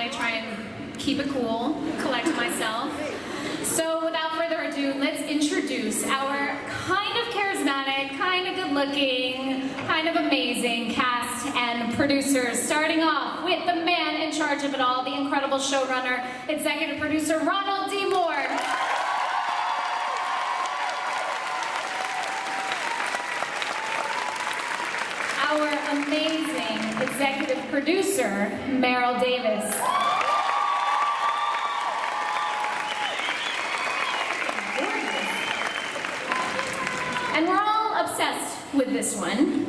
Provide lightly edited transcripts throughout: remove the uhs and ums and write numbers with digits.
I try and keep it cool, collect myself. So without further ado, let's introduce our kind of charismatic, kind of good-looking, kind of amazing cast and producers, starting off with the man in charge of it all, the incredible showrunner, executive producer, Ronald D. Moore. Our amazing executive producer, Meryl Davis. And we're all obsessed with this one,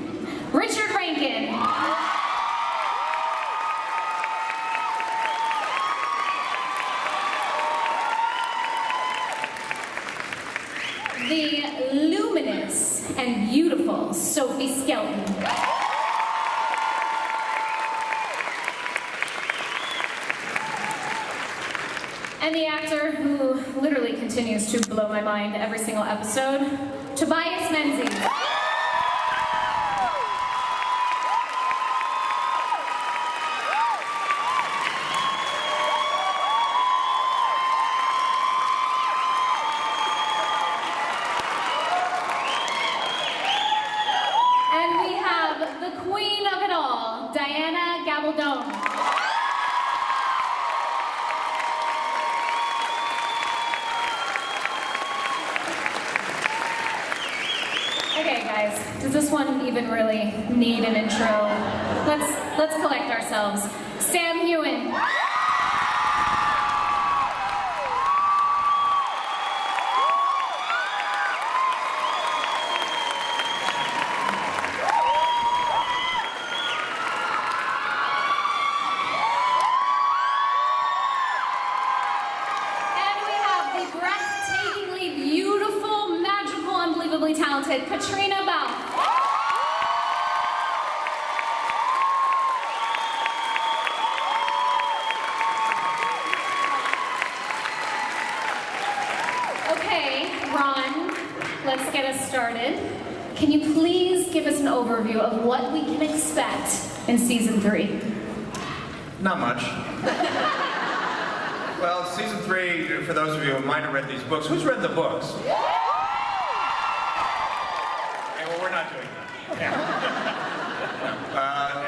Richard Rankin. The luminous and beautiful Sophie Skelton. And the actor who literally continues to blow my mind every single episode, Tobias Menzies. And we have the queen of it all, Diana Gabaldon. Okay, guys, does this one even really need an intro? Let's collect ourselves. Sam Hewen. Talented Katrina Bell. Okay, Ron, let's get us started. Can you please give us an overview of what we can expect in season 3? Not much. Well, season 3, for those of you who might have read these books, who's read the books? We're not doing that.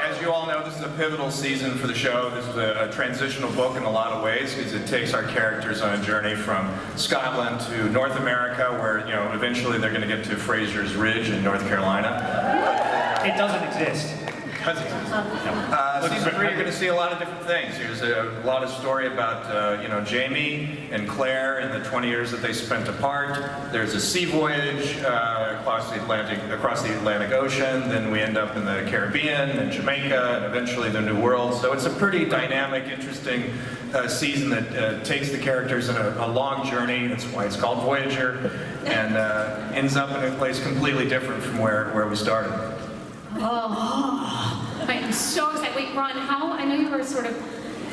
As you all know, this is a pivotal season for the show. This is a transitional book in a lot of ways, because it takes our characters on a journey from Scotland to North America, where, you know, eventually they're going to get to Fraser's Ridge in North Carolina. It doesn't exist. Season 3, you're going to see a lot of different things. There's a lot of story about, Jamie and Claire and the 20 years that they spent apart. There's a sea voyage across the Atlantic Ocean. Then we end up in the Caribbean and Jamaica and eventually the New World. So it's a pretty dynamic, interesting season that takes the characters on a long journey. That's why it's called Voyager, and ends up in a place completely different from where we started. Oh, I am so excited. Wait, Ron, I know you were sort of,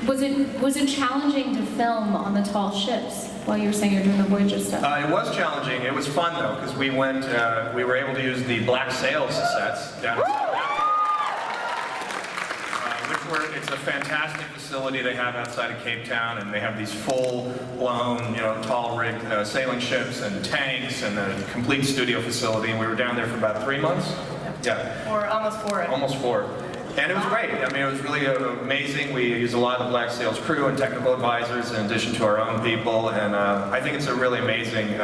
was it challenging to film on the tall ships while you were saying you were doing the Voyager stuff? It was challenging. It was fun though, because we were able to use the Black Sails sets down in South Africa. It's a fantastic facility they have outside of Cape Town, and they have these full-blown, tall rigged sailing ships and tanks and a complete studio facility, and we were down there for about 3 months. Yeah. Or almost 4. Almost 4. And it was great. I mean, it was really amazing. We used a lot of the Black Sails crew and technical advisors in addition to our own people, and I think it's a really amazing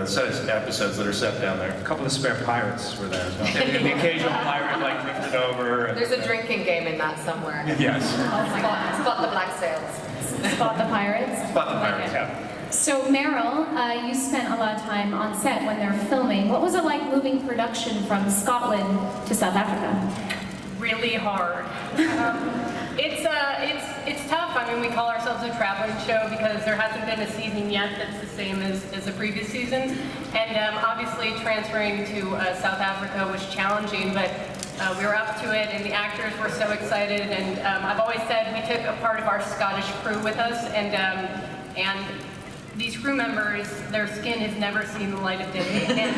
set of episodes that are set down there. A couple of spare pirates were there as well. And the occasional pirate drifted over. And, there's a drinking game in that somewhere. Yes. Spot the Black Sails. Spot the pirates? Spot the pirates, yeah. So Meryl, you spent a lot of time on set when they're filming. What was it like moving production from Scotland to South Africa? Really hard. It's tough. I mean, we call ourselves a traveling show because there hasn't been a season yet that's the same as the previous seasons. And obviously transferring to South Africa was challenging, but we were up to it, and the actors were so excited. And I've always said we took a part of our Scottish crew with us, and these crew members, their skin has never seen the light of day. And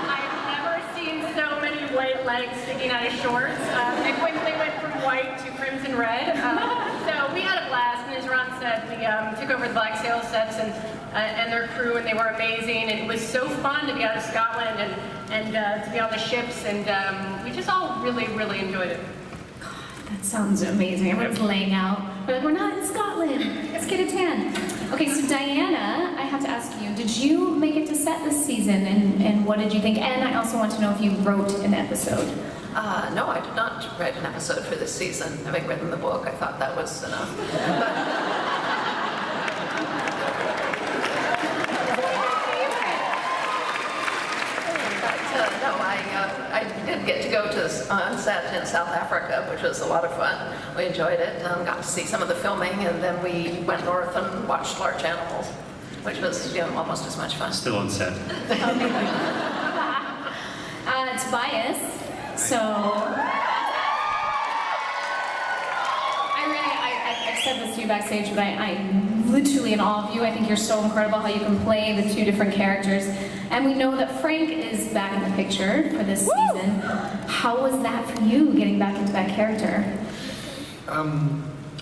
I've never seen so many white legs sticking out of shorts. They went from white to crimson red. So we had a blast, and as Ron said, we took over the Black Sails sets and their crew, and they were amazing. And it was so fun to be out of Scotland and to be on the ships, and we just all really, really enjoyed it. That sounds amazing. Everyone's laying out. We're like, we're not in Scotland. Let's get a tan. Okay, so Diana, I have to ask you, did you make it to set this season, and what did you think? And I also want to know if you wrote an episode. No, I did not write an episode for this season. Having written the book, I thought that was enough. No, I did get to go to on set in South Africa, which was a lot of fun. We enjoyed it. Got to see some of the filming, and then we went north and watched large animals, which was almost as much fun. Still on set. Tobias, so I've said this to you backstage, but I'm literally in awe of you. I think you're so incredible how you can play the two different characters. And we know that Frank is back in the picture for this season. How was that for you, getting back into that character?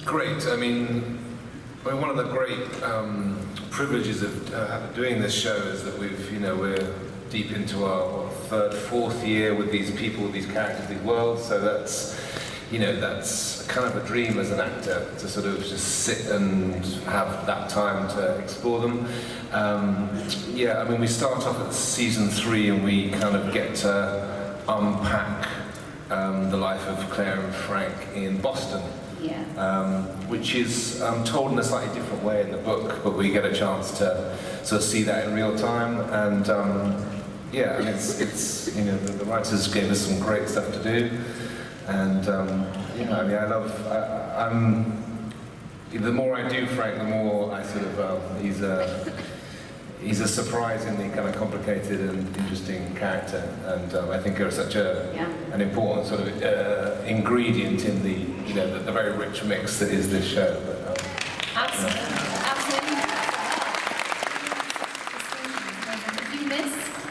Great. I mean, one of the great privileges of doing this show is that we're deep into our third, fourth year with these people, these characters, these worlds. So that's kind of a dream as an actor, to sort of just sit and have that time to explore them. I mean, we start off at season 3 and we kind of get to unpack the life of Claire and Frank in Boston. Yeah. Which is told in a slightly different way in the book, but we get a chance to sort of see that in real time. And and it's the writers gave us some great stuff to do. And I mean, the more I do Frank, the more I sort of he's a surprisingly kind of complicated and interesting character, and I think are such an important sort of ingredient in the very rich mix that is this show. But, Absolutely.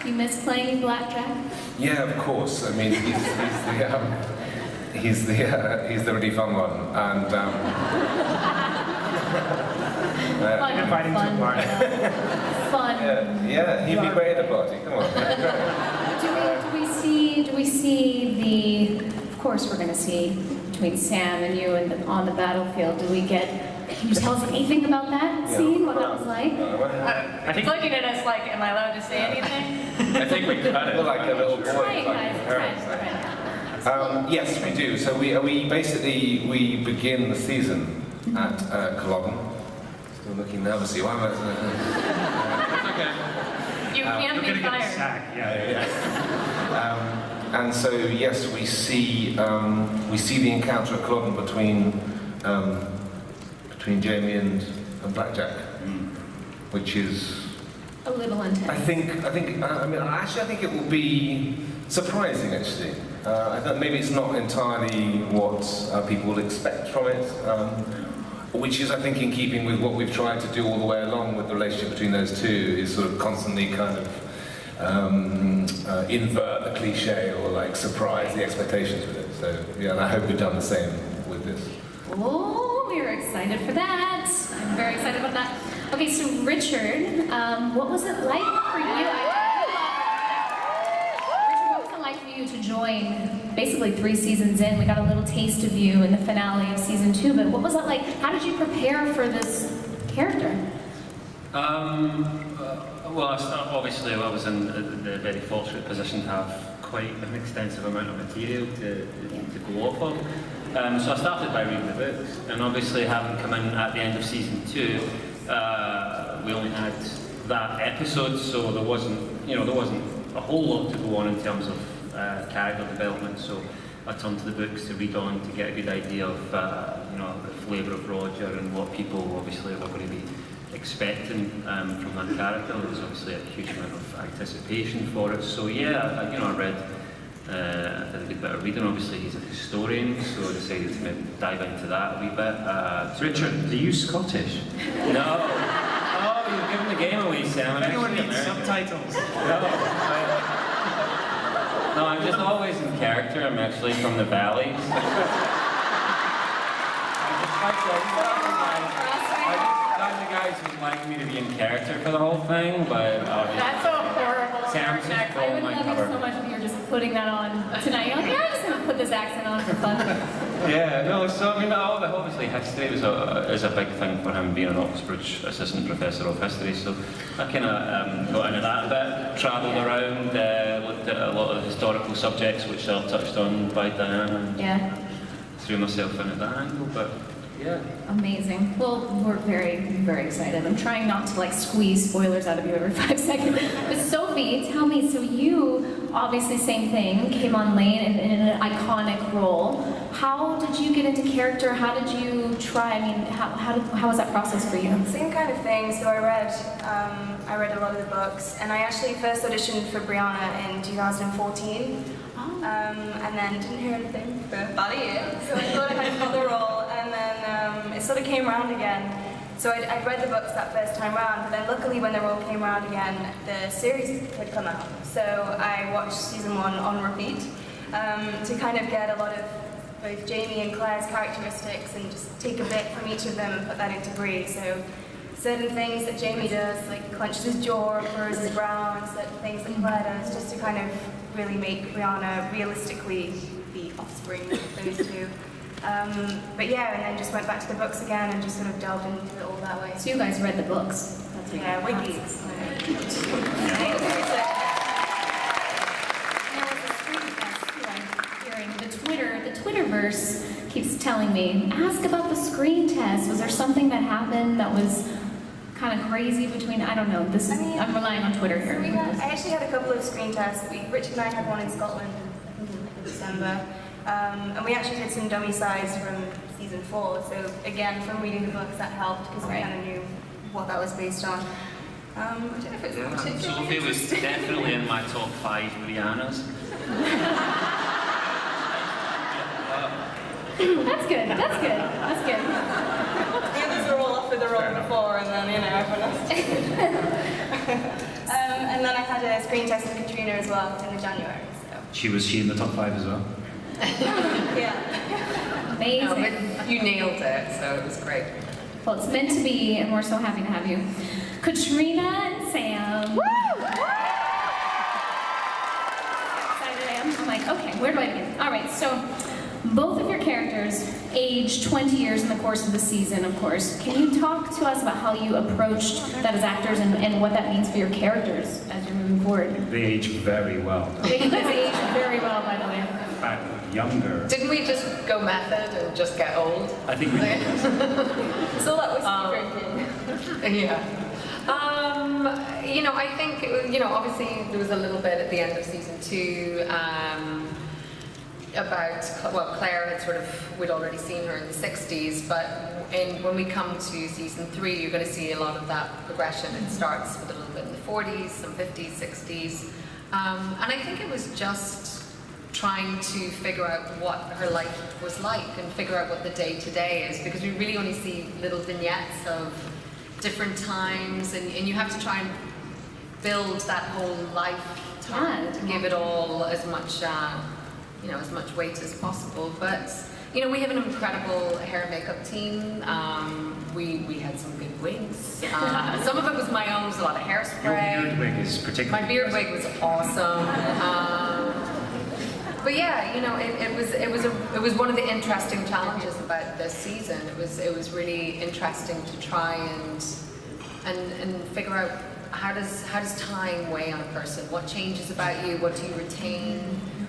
You miss playing Blackjack? Yeah, of course. I mean, he's the really fun one, and Inviting to a party. Fun. He'd be great at a party. Come on. Do we see the? Of course, we're going to see between Sam and you and on the battlefield. Can you tell us anything about that scene? What that was like? I think Looking at us like, am I allowed to say anything? I think we cut it. Like a little boy. Right, like guys. parents. Right. Yes, we do. So we begin the season at Culloden. Still looking nervously. Why am I? Okay. You can be fired. Yeah. And so yes, we see the encounter at Culloden between Jamie and Blackjack, which is A little intense. I think it will be surprising. Actually, I thought maybe it's not entirely what people will expect from it, which is, I think, in keeping with what we've tried to do all the way along with the relationship between those two, is sort of constantly kind of invert the cliche or like surprise the expectations with it. So yeah, and I hope we've done the same with this. Oh, we are excited for that. I'm very excited about that. Okay, so Richard, what was it like for you? Richard, what was it like for you to join basically 3 seasons in? We got a little taste of you in the finale of season 2, but what was that like? How did you prepare for this character? Well, obviously I was in the very fortunate position to have quite an extensive amount of material to go off of. So I started by reading the books, and obviously having come in at the end of season 2, we only had that episode, so there wasn't a whole lot to go on in terms of character development. So I turned to the books to read on to get a good idea of the flavour of Roger and what people obviously were going to be expecting from that character. There was obviously a huge amount of anticipation for it. So yeah, I read. I did a good bit of reading. Obviously, he's a historian, so I decided to maybe dive into that a wee bit. Richard, are you Scottish? No. Oh, you're giving the game away, Sam. Anyone needs subtitles? No, I'm just always in character. I'm actually from the valleys. I'm the guys who'd like me to be in character for the whole thing, but That's a horrible Sam's accent. just I stole would my love it cover. so much if you were just putting that on tonight. You're like, yeah, I'm just gonna put this accent on for fun. Yeah, no, so I mean, obviously history is a big thing for him, being an Oxbridge assistant professor of history, so I kind of got into that a bit, travelled around, looked at a lot of historical subjects which are touched on by Diane, and Yeah, threw myself into that angle, but yeah. amazing. Well, we're very, very excited. I'm trying not to like squeeze spoilers out of you every 5 seconds. But Sophie, tell me, so you, obviously same thing, came on late in an iconic role. How did you get into character? How did you try? I mean, how was that process for you? Same kind of thing. So I read a lot of the books, and I actually first auditioned for Brianna in 2014, and then didn't hear anything for about a year. So I thought I had another role, and then it sort of came around again. So I'd read the books that first time round, but then luckily when the role came around again, the series had come out. So I watched season 1 on repeat to kind of get a lot of both Jamie and Claire's characteristics and just take a bit from each of them and put that into Bree. So certain things that Jamie does, like clenches his jaw or furrows his brow, and certain things that Claire does, just to kind of really make Brianna realistically the offspring of those two. But yeah, and then just went back to the books again and just sort of delved into it all that way. So you guys read the books. That's what Yeah, you- we're geeks. There was a screencast too, I'm hearing. The Twitterverse keeps telling me, ask about the screen test. Was there something that happened that was kind of crazy between, I don't know, I'm relying on Twitter here. I actually had a couple of screen tests. Richard and I had one in Scotland in December. And we actually did some dummy size from season 4. So again, from reading the books, that helped because we kind of knew what that was based on. I don't know if it's particularly Sophie was interesting. definitely in my top 5 Briannas. That's good, that's good, that's good. The others were all offered the role before, and then, everyone else. And then I had a screen test with Katrina as well in January. So. Was she in the top 5 as well? Yeah. Amazing. No, but you nailed it, so it was great. Well, it's meant to be, and we're so happy to have you. Katrina and Sam. Woo! Excited I am. I'm like, okay, where do I begin? All right, so both of your characters age 20 years in the course of the season, of course. Can you talk to us about how you approached that as actors and what that means for your characters as you're moving forward? They age very well. You guys age very well, by the way. In fact, younger. Didn't we just go method and just get old? I think we did. So that was drinking. Yeah. I think, obviously there was a little bit at the end of season 2 about, Claire had we'd already seen her in the 60s, but when we come to season 3, you're going to see a lot of that progression. It starts with a little bit in the 40s, some 50s, 60s, and I think it was just trying to figure out what her life was like and figure out what the day-to-day is, because we really only see little vignettes of different times, and you have to try and build that whole lifetime to give it all as much as much weight as possible. But we have an incredible hair and makeup team. We had some good wigs. Some of it was my own. There was a lot of hairspray. Your beard wig is particularly My beard wig was awesome. But yeah, it was one of the interesting challenges about this season. It was really interesting to try and figure out how does time weigh on a person? What changes about you? What do you retain?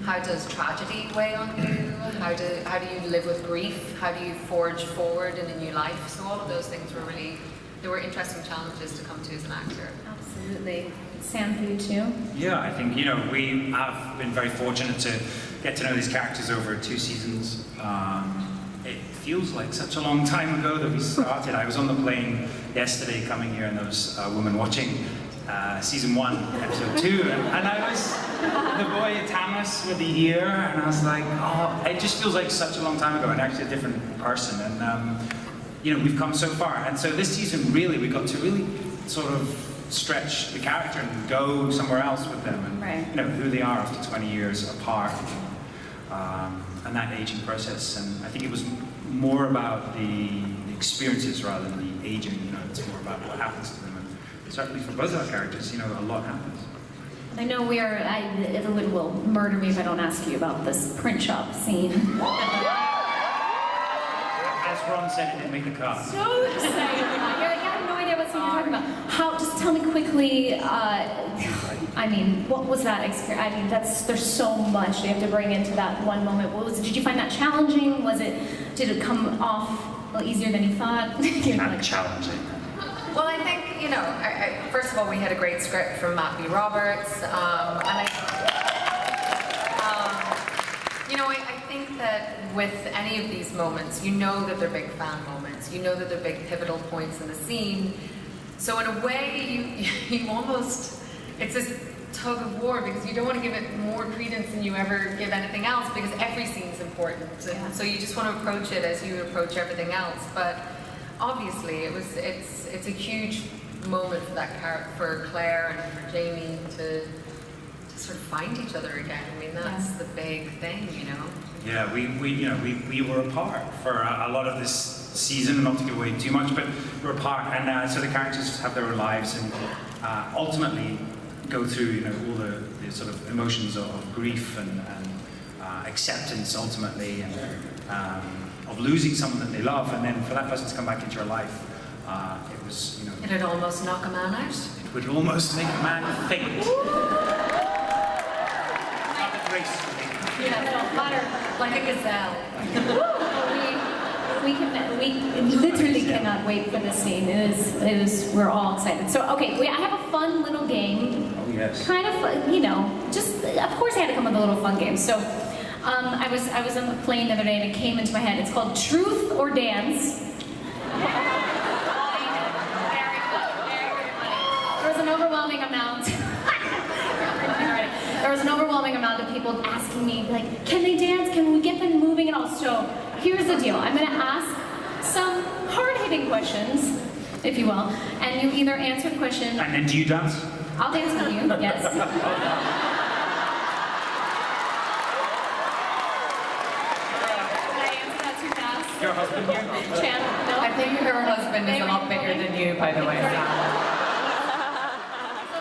How does tragedy weigh on you? How do you live with grief? How do you forge forward in a new life? So all of those things were interesting challenges to come to as an actor. Absolutely. Sam, for you too? Yeah, I think, we have been very fortunate to get to know these characters over 2 seasons. It feels like such a long time ago that we started. I was on the plane yesterday coming here, and there was a woman watching season 1, episode 2, and I was the boy Thomas with the ear, and I was like, oh, it just feels like such a long time ago, and actually a different person. And we've come so far, and so this season really we got to really sort of stretch the character and go somewhere else with them, and Right. who they are after 20 years apart. and that aging process. And I think it was more about the experiences rather than the aging. You know, it's more about what happens to them. And certainly for both of our characters, you know, a lot happens. I know everyone will murder me if I don't ask you about this print shop scene. As Ron said, it didn't make the cut. So excited. You're like, I have no idea what scene you're talking about. Just tell me quickly, I mean, what was that experience? I mean, there's so much you have to bring into that one moment. Did you find that challenging? Did it come off a little easier than you thought? Not challenging. Well, I think, you know, first of all, we had a great script from Matt B. Roberts, and you know, I think that with any of these moments, you know that they're big fan moments. You know that they're big pivotal points in the scene. So in a way, you almost, it's this tug of war because you don't want to give it more credence than you ever give anything else because every scene's important. Yeah. So you just want to approach it as you approach everything else. But obviously, it's a huge moment for for Claire and for Jamie to sort of find each other again. I mean, that's the big thing, you know. Yeah, we were apart for a lot of this season. Not to give away too much, but we're apart, and so the characters have their own lives and ultimately go through, all the sort of emotions of grief and acceptance ultimately, and of losing someone that they love, and then for that person to come back into your life, it was, It'd almost knock a man out. it would almost make a man faint. Not the gracefully. Yeah, no, matter. Like a gazelle. We literally cannot wait for this scene. It is. We're all excited. So, okay, I have a fun little game. Oh yes. Kind of, just of course I had to come up with a little fun game. So, I was on the plane the other day and it came into my head. It's called Truth or Dance. Very funny. There was an overwhelming amount. There was an overwhelming amount of people asking me, like, can they dance? Can we get them moving and all? So here's the deal. I'm going to ask some hard-hitting questions, if you will, and you either answer the question. And then do you dance? I'll dance with you, yes. Did I answer that too fast? Your husband here? Chan, no? I think her husband is a lot bigger than you, by the way. He's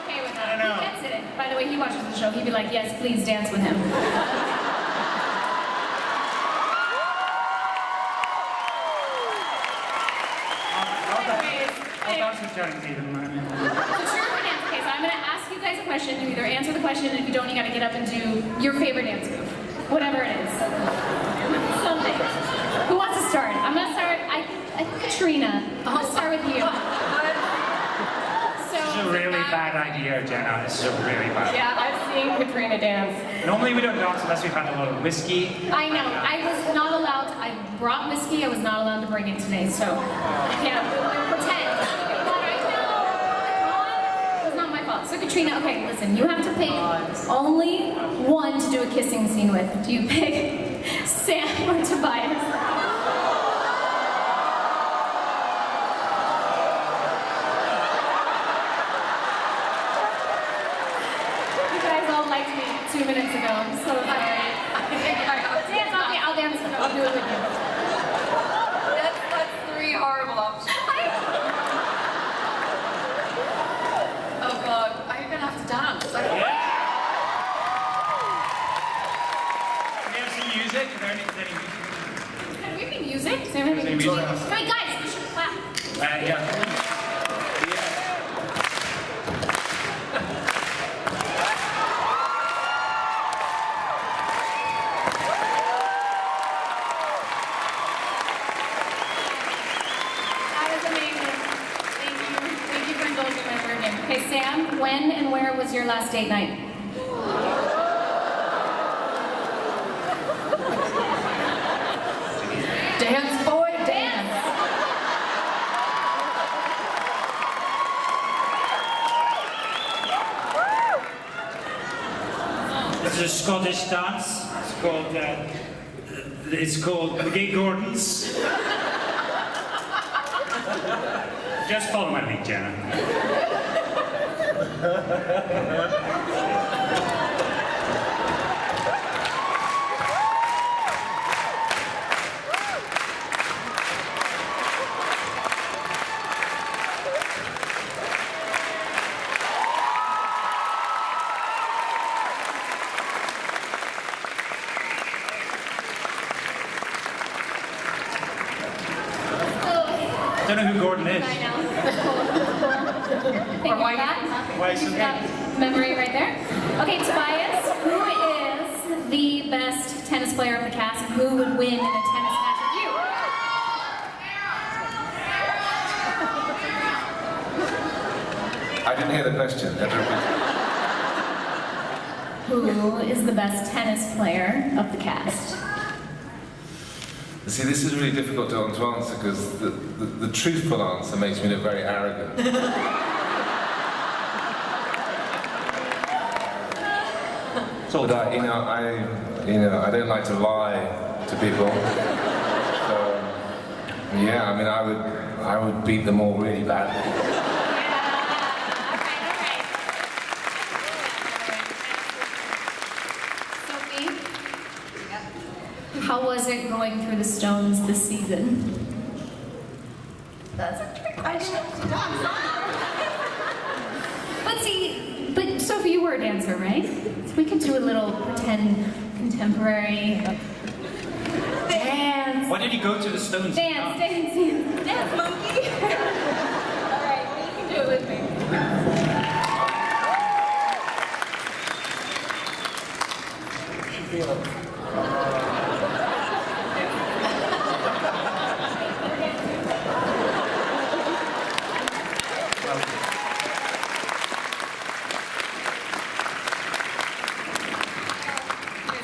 okay with that. He gets it. By the way, he watches the show. He'd be like, yes, please dance with him. I'll dance with Johnny Stephen. So true or dance? Okay, so I'm going to ask you guys a question. You either answer the question, and if you don't, you got to get up and do your favorite dance move. Whatever it is. Something. Who wants to start? I'm going to start, I think Katrina. I'm going to start with you. This is a really bad idea, Jenna. This is a really bad idea. Yeah, I've seen Katrina dance. Normally we don't dance unless we've had a lot of whiskey. I know. I was not allowed to, I brought whiskey. I was not allowed to bring it today, so yeah, pretend. But I know. It's not my fault. So Katrina, okay, listen. You have to pick only one to do a kissing scene with. Do you pick Sam or Tobias? You guys all liked me 2 minutes ago. I'm so sorry. Dance, okay, I'll dance. I'll do it with you. That's three horrible options. Oh God, are you gonna have to dance? Do we have some music? Is there any music? Can we have any music? Does anyone have any Music. music? Wait, guys, we should clap. Yeah. That was amazing. Thank you. Thank you for indulging my word name. Okay, Sam, when and where was your last date night? Dance, boy, dance. This is a Scottish dance. It's called the Gay Gordons. Just follow my lead, Jenna. Don't know who Gordon is. I know. Cool. Thank you for that. Why Thank you so for that memory right there. Okay, Tobias, who is the best tennis player of the cast, and who would win in a tennis match with you? I didn't hear the question. Who is the best tennis player of the cast? See, this is really difficult to answer because the truthful answer makes me look very arrogant. But I don't like to lie to people. So, yeah, I mean, I would beat them all really badly. How was it going through the Stones this season? That's a trick question. But Sophie, you were a dancer, right? So we could do a little pretend contemporary dance. Why did you go to the Stones? Dance, Monkey. All right, well, you can do it with me.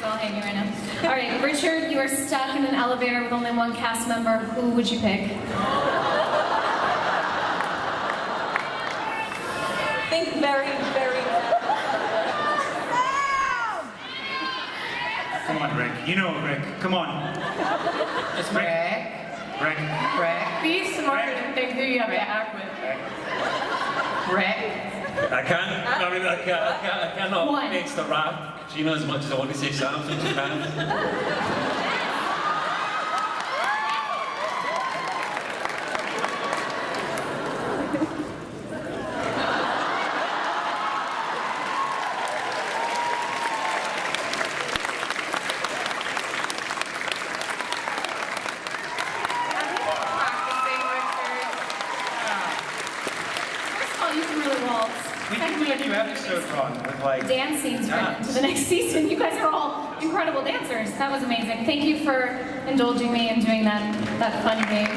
I'll hang you right now. All right, Richard, you are stuck in an elevator with only one cast member. Who would you pick? Think very, very Come on, Rick. You know Rick. Come on. It's Rick. Rick. Rick. Be smart and think who you have to act with. Rick. I cannot One. face the wrath. Gina, as much as I want to say Sam, so she can. First of all, you can really waltz. We can do a new episode, Ron, with like... Dance scenes right into the next season. You guys are all incredible dancers. That was amazing. Thank you for indulging me and doing that fun game.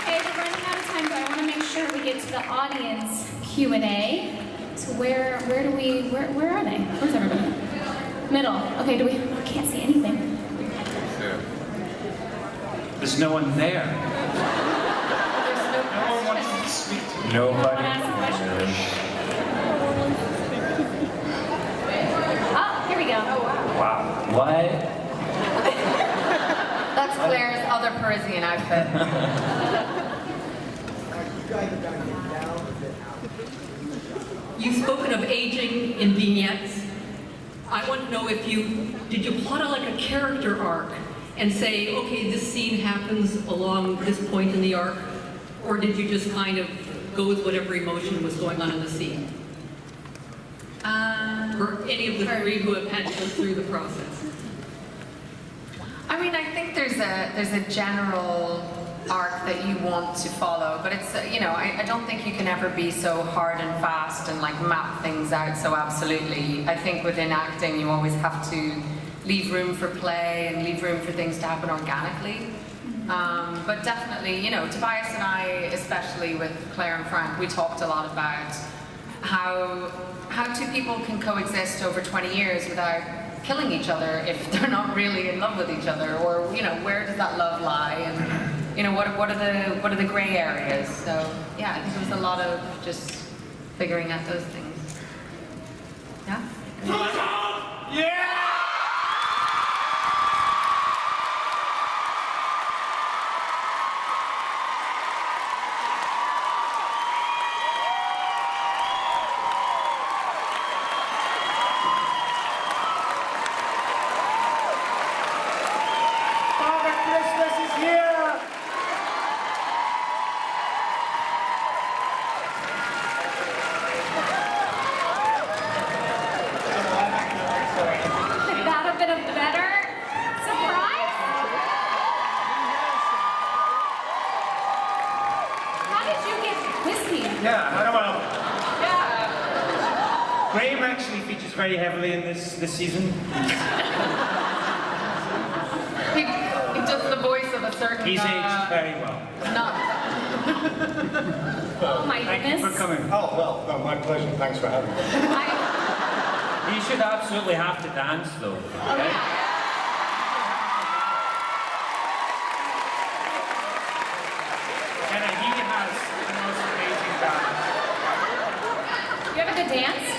Okay, we're running out of time, but I want to make sure we get to the audience Q&A. So where are they? Where's everybody? Middle. Okay, I can't see anything. There's no one there. There's no No one wants question. to speak to me. No one asked a question. Oh, here we go. Wow. What? That's Claire's other Parisian outfit. You've spoken of aging in vignettes. I want to know if did you plot out like a character arc and say, okay, this scene happens along this point in the arc, or did you just kind of go with whatever emotion was going on in the scene? For any of the three who have had to go through the process. I mean, I think there's a general arc that you want to follow, but it's I don't think you can ever be so hard and fast and like map things out so absolutely. I think within acting you always have to leave room for play and leave room for things to happen organically. But definitely, Tobias and I, especially with Claire and Frank, we talked a lot about how two people can coexist over 20 years without killing each other if they're not really in love with each other, or where does that love lie, and what are the gray areas. So yeah, I think it was a lot of just figuring out those things. Yeah. Yeah! Could that have been a better surprise? very heavily in this season. He does the voice of a certain. He's aged very well. Oh my Thank you goodness. for coming. Oh, well, no, my pleasure. Thanks for having me. You should absolutely have to dance, though. Okay? And he has the most amazing dance. You have a good dance?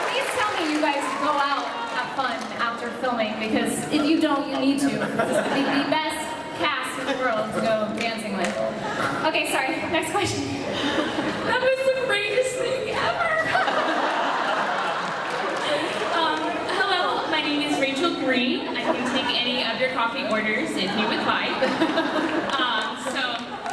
Please tell me you guys go out and have fun after filming, because if you don't, you need to. This is the best cast in the world to go dancing with. Okay, sorry. Next question. That was the greatest thing ever. Hello, my name is Rachel Green. I can take any of your coffee orders if you would like.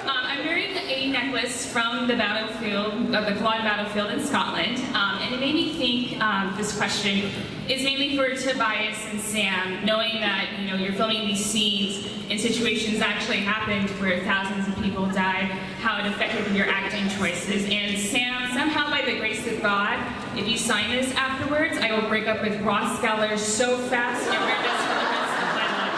I'm wearing a necklace from the battlefield, of the Culloden battlefield in Scotland, and it made me think this question is mainly for Tobias and Sam, knowing that you're filming these scenes in situations that actually happened where thousands of people died, how it affected your acting choices. And Sam, somehow by the grace of God, if you sign this afterwards, I will break up with Ross Geller so fast and wear this for the rest of my life.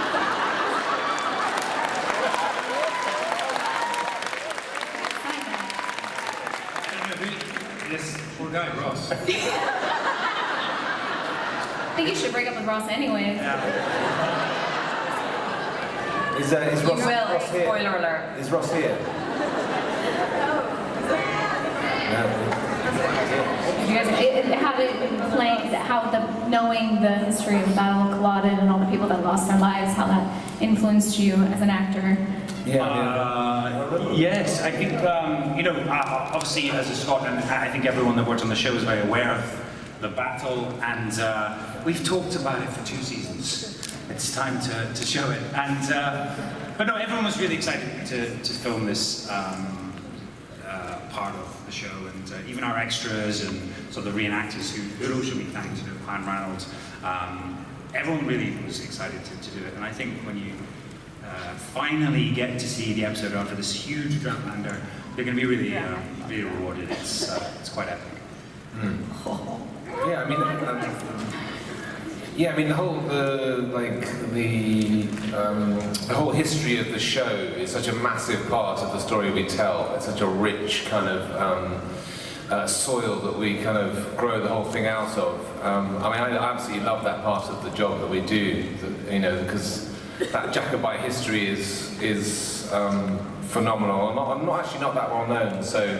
This poor guy, Ross. I think you should break up with Ross anyways. Is Ross, You will. Ross here? Spoiler alert. Is Ross here? No. You guys, how did it play, knowing the history of the Battle of Culloden and all the people that lost their lives, how that influenced you as an actor? Yes, I think, obviously as a Scotland, I think everyone that worked on the show is very aware of the battle, and we've talked about it for 2 seasons. It's time to show it. And but no, everyone was really excited to film this part of the show, and even our extras and sort of the reenactors who also should be thanked, Pam Reynolds. Everyone really was excited to do it, and I think when you finally get to see the episode after this huge Outlander, they're going to be really, really rewarded. It's quite epic. Yeah, I mean, the whole history of the show is such a massive part of the story we tell. It's such a rich kind of soil that we kind of grow the whole thing out of. I absolutely love that part of the job that we do, because that Jacobite history is phenomenal. I'm not that well known, so.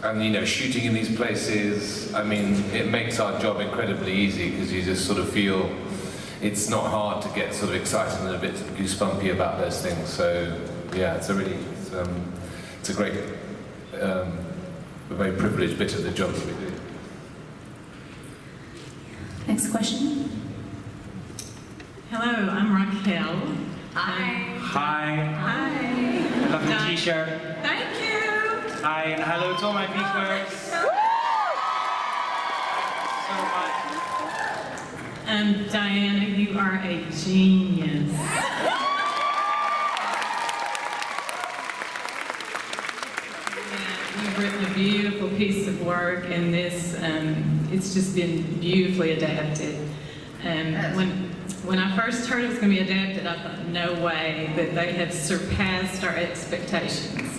And shooting in these places, it makes our job incredibly easy, because you just sort of feel it's not hard to get sort of excited and a bit goosebumpy about those things. So yeah, it's a great, a very privileged bit of the job that we do. Next question. Hello, I'm Raquel. Hi. Hi. Hi. Lovely t-shirt. Thank you. Hi, and hello to all my viewers. So much. Diana, you are a genius. You've written a beautiful piece of work in this. It's just been beautifully adapted. When I first heard it was going to be adapted, I thought, no way, but they have surpassed our expectations.